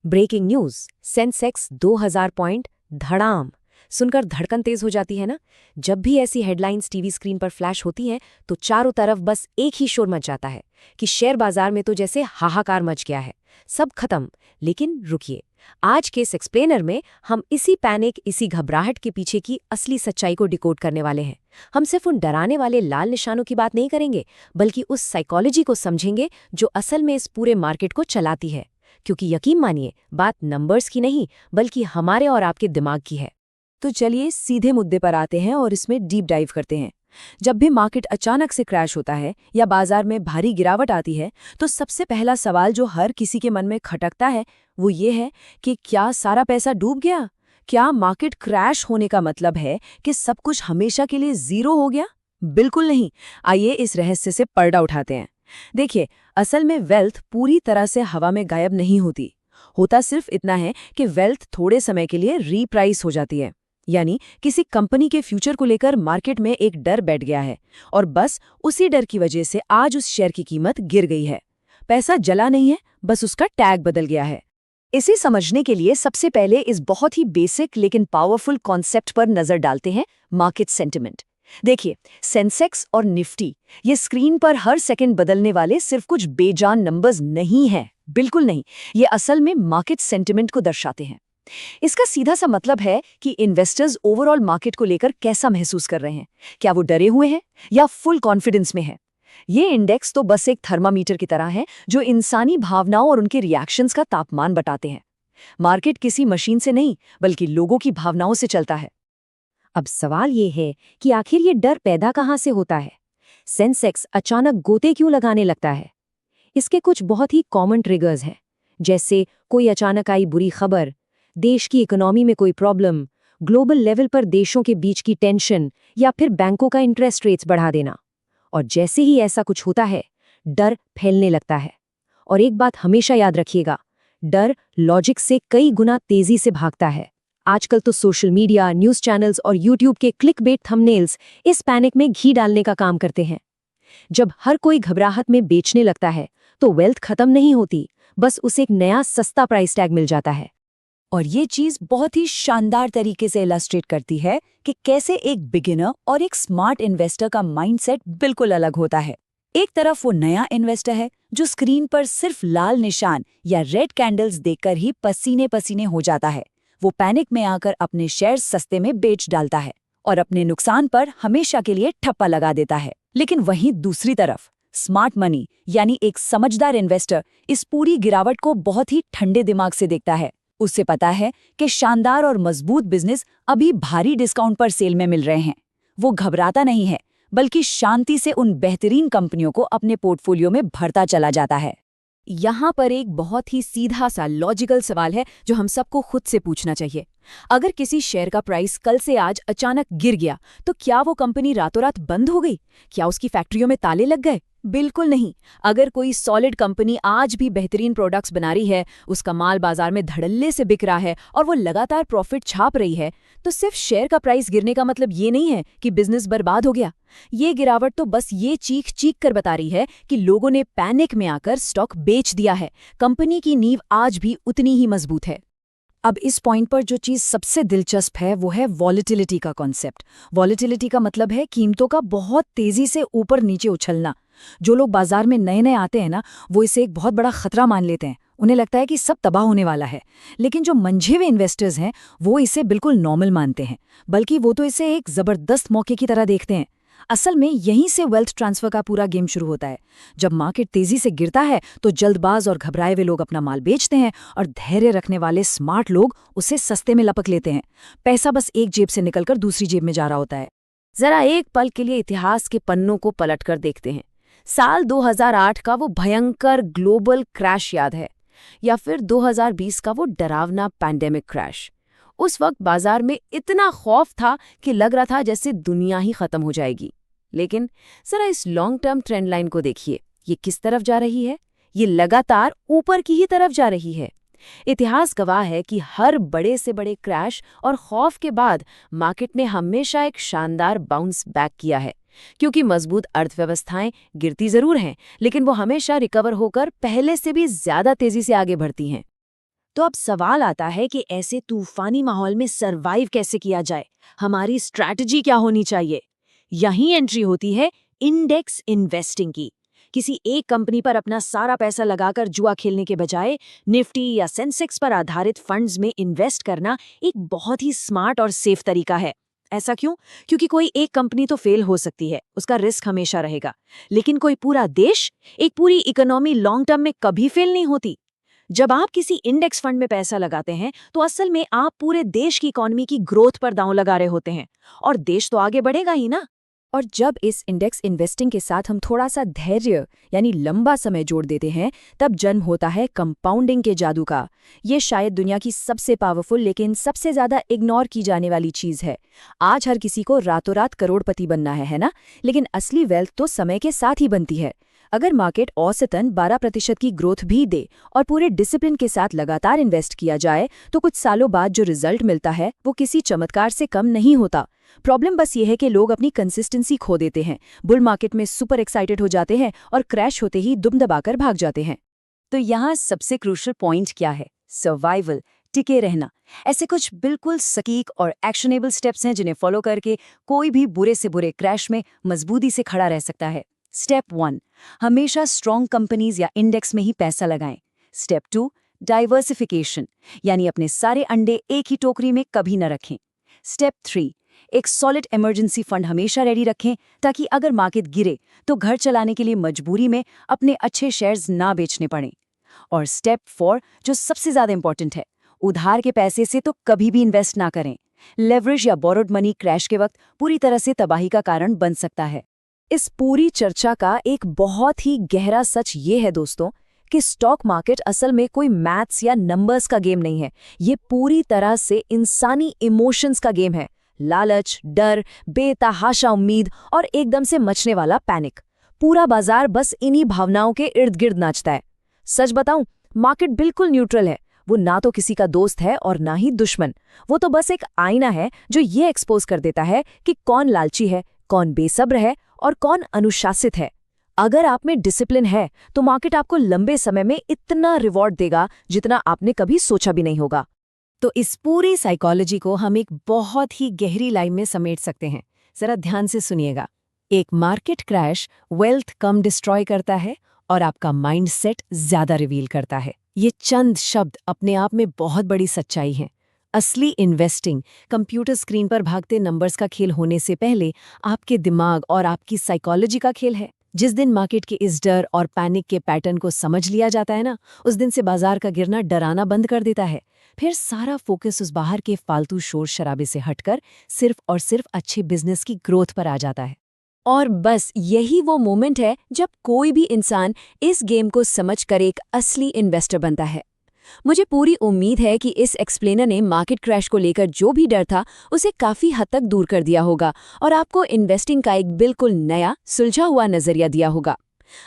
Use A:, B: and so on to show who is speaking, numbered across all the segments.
A: Breaking news, Sensex 2000 point धड़ाम। सुनकर धड़कन तेज हो जाती है ना। जब भी ऐसी हेडलाइंस टीवी स्क्रीन पर फ्लैश होती हैं तो चारों तरफ बस एक ही शोर मच जाता है कि शेयर बाजार में तो जैसे हाहाकार मच गया है, सब खत्म। लेकिन रुकिए, आज के इस एक्सप्लेनर में हम इसी पैनिक, इसी घबराहट के पीछे की असली सच्चाई को डिकोड करने वाले हैं। हम सिर्फ उन डराने वाले लाल निशानों की बात नहीं करेंगे, बल्कि उस साइकोलॉजी को समझेंगे जो असल में इस पूरे मार्केट को चलाती है। क्योंकि यकीन मानिए, बात नंबर्स की नहीं बल्कि हमारे और आपके दिमाग की है।
B: तो चलिए सीधे मुद्दे पर आते हैं और इसमें डीप डाइव करते हैं। जब भी मार्केट अचानक से क्रैश होता है या बाजार में भारी गिरावट आती है, तो सबसे पहला सवाल जो हर किसी के मन में खटकता है वो ये है कि क्या सारा पैसा डूब गया? क्या मार्केट क्रैश होने का मतलब है कि सब कुछ हमेशा के लिए जीरो हो गया? बिल्कुल नहीं। आइए इस रहस्य से पर्दा उठाते हैं। देखिए, असल में वेल्थ पूरी तरह से हवा में गायब नहीं होती। होता सिर्फ इतना है कि वेल्थ थोड़े समय के लिए रीप्राइस हो जाती है। यानी किसी कंपनी के फ्यूचर को लेकर मार्केट में एक डर बैठ गया है और बस उसी डर की वजह से आज उस शेयर की कीमत गिर गई है। पैसा जला नहीं है, बस उसका टैग बदल गया है। इसे समझने के लिए सबसे पहले इस बहुत ही बेसिक लेकिन पावरफुल कॉन्सेप्ट पर नजर डालते हैं, मार्केट सेंटिमेंट। देखिए, सेंसेक्स और निफ्टी ये स्क्रीन पर हर सेकंड बदलने वाले सिर्फ कुछ बेजान नंबर्स नहीं हैं, बिल्कुल नहीं। ये असल में मार्केट सेंटिमेंट को दर्शाते हैं। इसका सीधा सा मतलब है कि इन्वेस्टर्स ओवरऑल मार्केट को लेकर कैसा महसूस कर रहे हैं। क्या वो डरे हुए हैं या फुल कॉन्फिडेंस में हैं? ये इंडेक्स तो बस एक थर्मामीटर की तरह है जो इंसानी भावनाओं और उनके रिएक्शंस का तापमान बताते हैं। मार्केट किसी मशीन से नहीं बल्कि लोगों की भावनाओं से चलता है।
A: अब सवाल ये है कि आखिर ये डर पैदा कहाँ से होता है? सेंसेक्स अचानक गोते क्यों लगाने लगता है? इसके कुछ बहुत ही कॉमन ट्रिगर्स हैं, जैसे कोई अचानक आई बुरी खबर, देश की इकोनॉमी में कोई प्रॉब्लम, ग्लोबल लेवल पर देशों के बीच की टेंशन, या फिर बैंकों का इंटरेस्ट रेट्स बढ़ा देना। और जैसे ही ऐसा कुछ होता है, डर फैलने लगता है। और एक बात हमेशा याद रखिएगा, डर लॉजिक से कई गुना तेजी से भागता है। आजकल तो सोशल मीडिया, न्यूज़ चैनल्स और यूट्यूब के क्लिकबेट थंबनेल्स इस पैनिक में घी डालने का काम करते हैं। जब हर कोई घबराहट में बेचने लगता है तो वेल्थ खत्म नहीं होती, बस उसे एक नया सस्ता प्राइस टैग मिल जाता है।
B: और ये चीज बहुत ही शानदार तरीके से इलस्ट्रेट करती है कि कैसे एक बिगिनर और एक स्मार्ट इन्वेस्टर का माइंडसेट बिल्कुल अलग होता है। एक तरफ वो नया इन्वेस्टर है जो स्क्रीन पर सिर्फ लाल निशान या रेड कैंडल्स देखकर ही पसीने पसीने हो जाता है। वो पैनिक में आकर अपने शेयर्स सस्ते में बेच डालता है और अपने नुकसान पर हमेशा के लिए ठप्पा लगा देता है। लेकिन वहीं दूसरी तरफ स्मार्ट मनी यानी एक समझदार इन्वेस्टर इस पूरी गिरावट को बहुत ही ठंडे दिमाग से देखता है। उसे पता है कि शानदार और मजबूत बिजनेस अभी भारी डिस्काउंट पर सेल में मिल रहे हैं। वो घबराता नहीं है, बल्कि शांति से उन बेहतरीन कंपनियों को अपने पोर्टफोलियो में भरता चला जाता है।
A: यहाँ पर एक बहुत ही सीधा सा लॉजिकल सवाल है जो हम सबको खुद से पूछना चाहिए। अगर किसी शेयर का प्राइस कल से आज अचानक गिर गया तो क्या वो कंपनी रातों रात बंद हो गई? क्या उसकी फैक्ट्रियों में ताले लग गए? बिल्कुल नहीं। अगर कोई सॉलिड कंपनी आज भी बेहतरीन प्रोडक्ट्स बना रही है, उसका माल बाजार में धड़ल्ले से बिक रहा है और वो लगातार प्रॉफिट छाप रही है, तो सिर्फ शेयर का प्राइस गिरने का मतलब ये नहीं है कि बिजनेस बर्बाद हो गया। ये गिरावट तो बस ये चीख चीख कर बता रही है कि लोगों ने पैनिक में आकर स्टॉक बेच दिया है। कंपनी की नींव आज भी उतनी ही मजबूत है।
B: अब इस पॉइंट पर जो चीज़ सबसे दिलचस्प है वो है वॉलेटिलिटी का कॉन्सेप्ट। वॉलेटिलिटी का मतलब है कीमतों का बहुत तेजी से ऊपर नीचे उछलना। जो लोग बाजार में नए नए आते हैं ना, वो इसे एक बहुत बड़ा खतरा मान लेते हैं। उन्हें लगता है कि सब तबाह होने वाला है। लेकिन जो मंझे हुए इन्वेस्टर्स हैं वो इसे बिल्कुल नॉर्मल मानते हैं, बल्कि वो तो इसे एक जबरदस्त मौके की तरह देखते हैं। असल में यहीं से वेल्थ ट्रांसफर का पूरा गेम शुरू होता है। जब मार्केट तेजी से गिरता है तो जल्दबाज और घबराए हुए लोग अपना माल बेचते हैं और धैर्य रखने वाले स्मार्ट लोग उसे सस्ते में लपक लेते हैं। पैसा बस एक जेब से निकलकर दूसरी जेब में जा रहा होता है।
A: जरा एक पल के लिए इतिहास के पन्नों को पलटकर देखते हैं। साल 2008 का वो भयंकर ग्लोबल क्रैश याद है, या फिर 2020 का वो डरावना पैंडेमिक क्रैश? उस वक्त बाजार में इतना खौफ था कि लग रहा था जैसे दुनिया ही खत्म हो जाएगी। लेकिन जरा इस लॉन्ग टर्म ट्रेंड लाइन को देखिए, ये किस तरफ जा रही है? ये लगातार ऊपर की ही तरफ जा रही है। इतिहास गवाह है कि हर बड़े से बड़े क्रैश और खौफ के बाद मार्केट ने हमेशा एक शानदार बाउंस बैक किया है। क्योंकि मजबूत अर्थव्यवस्थाएं गिरती जरूर हैं, लेकिन वो हमेशा रिकवर होकर पहले से भी ज्यादा तेजी से आगे बढ़ती हैं।
B: तो अब सवाल आता है कि ऐसे तूफानी माहौल में सरवाइव कैसे किया जाए, हमारी स्ट्रैटेजी क्या होनी चाहिए। यहीं एंट्री होती है इंडेक्स इन्वेस्टिंग की। किसी एक कंपनी पर अपना सारा पैसा लगाकर जुआ खेलने के बजाय निफ्टी या सेंसेक्स पर आधारित फंड्स में इन्वेस्ट करना एक बहुत ही स्मार्ट और सेफ तरीका है। ऐसा क्यों? क्योंकि कोई एक कंपनी तो फेल हो सकती है, उसका रिस्क हमेशा रहेगा, लेकिन कोई पूरा देश, एक पूरी इकोनॉमी लॉन्ग टर्म में कभी फेल नहीं होती। जब आप किसी इंडेक्स फंड में पैसा लगाते हैं तो असल में आप पूरे देश की इकोनॉमी की ग्रोथ पर दांव लगा रहे होते हैं, और देश तो आगे बढ़ेगा ही ना।
A: और जब इस इंडेक्स इन्वेस्टिंग के साथ हम थोड़ा सा धैर्य यानी लंबा समय जोड़ देते हैं, तब जन्म होता है कंपाउंडिंग के जादू का। ये शायद दुनिया की सबसे पावरफुल लेकिन सबसे ज्यादा इग्नोर की जाने वाली चीज है। आज हर किसी को रातों रात करोड़पति बनना है ना? लेकिन असली वेल्थ तो समय के साथ ही बनती है। अगर मार्केट औसतन 12% की ग्रोथ भी दे और पूरे डिसिप्लिन के साथ लगातार इन्वेस्ट किया जाए, तो कुछ सालों बाद जो रिजल्ट मिलता है वो किसी चमत्कार से कम नहीं होता। प्रॉब्लम बस ये है कि लोग अपनी कंसिस्टेंसी खो देते हैं, बुल मार्केट में सुपर एक्साइटेड हो जाते हैं और क्रैश होते ही दुम दबाकर भाग जाते हैं।
B: तो यहाँ सबसे क्रूशियल पॉइंट क्या है? सर्वाइवल, टिके रहना। ऐसे कुछ बिल्कुल सटीक और एक्शनेबल स्टेप्स हैं जिन्हें फॉलो करके कोई भी बुरे से बुरे क्रैश में मजबूती से खड़ा रह सकता है। स्टेप 1, हमेशा स्ट्रॉन्ग कंपनीज या इंडेक्स में ही पैसा लगाएं। स्टेप 2, डाइवर्सिफिकेशन, यानी अपने सारे अंडे एक ही टोकरी में कभी न रखें। स्टेप 3, एक सॉलिड इमरजेंसी फंड हमेशा रेडी रखें ताकि अगर मार्केट गिरे तो घर चलाने के लिए मजबूरी में अपने अच्छे शेयर्स ना बेचने पड़ें। और स्टेप 4, जो सबसे ज्यादा इंपॉर्टेंट है, उधार के पैसे से तो कभी भी इन्वेस्ट ना करें। लेवरेज या बोरोड मनी क्रैश के वक्त पूरी तरह से तबाही का कारण बन सकता है।
A: इस पूरी चर्चा का एक बहुत ही गहरा सच ये है दोस्तों कि स्टॉक मार्केट असल में कोई मैथ्स या नंबर्स का गेम नहीं है। ये पूरी तरह से इंसानी इमोशंस का गेम है। लालच, डर, बेतहाशा उम्मीद और एकदम से मचने वाला पैनिक। पूरा बाजार बस इन्हीं भावनाओं के इर्द गिर्द नाचता है। सच बताऊं, मार्केट बिल्कुल न्यूट्रल है। वो ना तो किसी का दोस्त है और ना ही दुश्मन। वो तो बस एक आईना है जो ये एक्सपोज कर देता है कि कौन लालची है, कौन बेसब्र है और कौन अनुशासित है। अगर आप में डिसिप्लिन है तो मार्केट आपको लंबे समय में इतना रिवॉर्ड देगा जितना आपने कभी सोचा भी नहीं होगा।
B: तो इस पूरी साइकोलॉजी को हम एक बहुत ही गहरी लाइन में समेट सकते हैं। जरा ध्यान से सुनिएगा। एक मार्केट क्रैश वेल्थ कम डिस्ट्रॉय करता है और आपका माइंडसेट ज्यादा रिवील करता है। ये चंद शब्द अपने आप में बहुत बड़ी सच्चाई हैं। असली इन्वेस्टिंग कंप्यूटर स्क्रीन पर भागते नंबर्स का खेल होने से पहले आपके दिमाग और आपकी साइकोलॉजी का खेल है। जिस दिन मार्केट के इस डर और पैनिक के पैटर्न को समझ लिया जाता है ना, उस दिन से बाजार का गिरना डराना बंद कर देता है। फिर सारा फोकस उस बाहर के फालतू शोर शराबे से हटकर सिर्फ और सिर्फ अच्छे बिजनेस की ग्रोथ पर आ जाता है।
A: और बस यही वो मोमेंट है जब कोई भी इंसान इस गेम को समझकर एक असली इन्वेस्टर बनता है। मुझे पूरी उम्मीद है कि इस एक्सप्लेनर ने मार्केट क्रैश को लेकर जो भी डर था उसे काफी हद तक दूर कर दिया होगा और आपको इन्वेस्टिंग का एक बिल्कुल नया सुलझा हुआ नजरिया दिया होगा।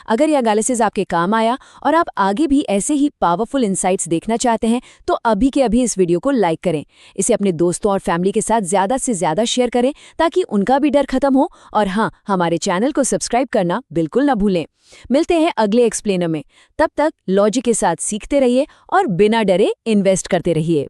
A: अगर यह एनालिसिस आपके काम आया और आप आगे भी ऐसे ही पावरफुल इनसाइट्स देखना चाहते हैं तो अभी के अभी इस वीडियो को लाइक करें, इसे अपने दोस्तों और फैमिली के साथ ज्यादा से ज्यादा शेयर करें ताकि उनका भी डर खत्म हो। और हाँ, हमारे चैनल को सब्सक्राइब करना बिल्कुल न भूलें। मिलते हैं अगले एक्सप्लेनर में। तब तक लॉजिक के साथ सीखते रहिए और बिना डरे इन्वेस्ट करते रहिए।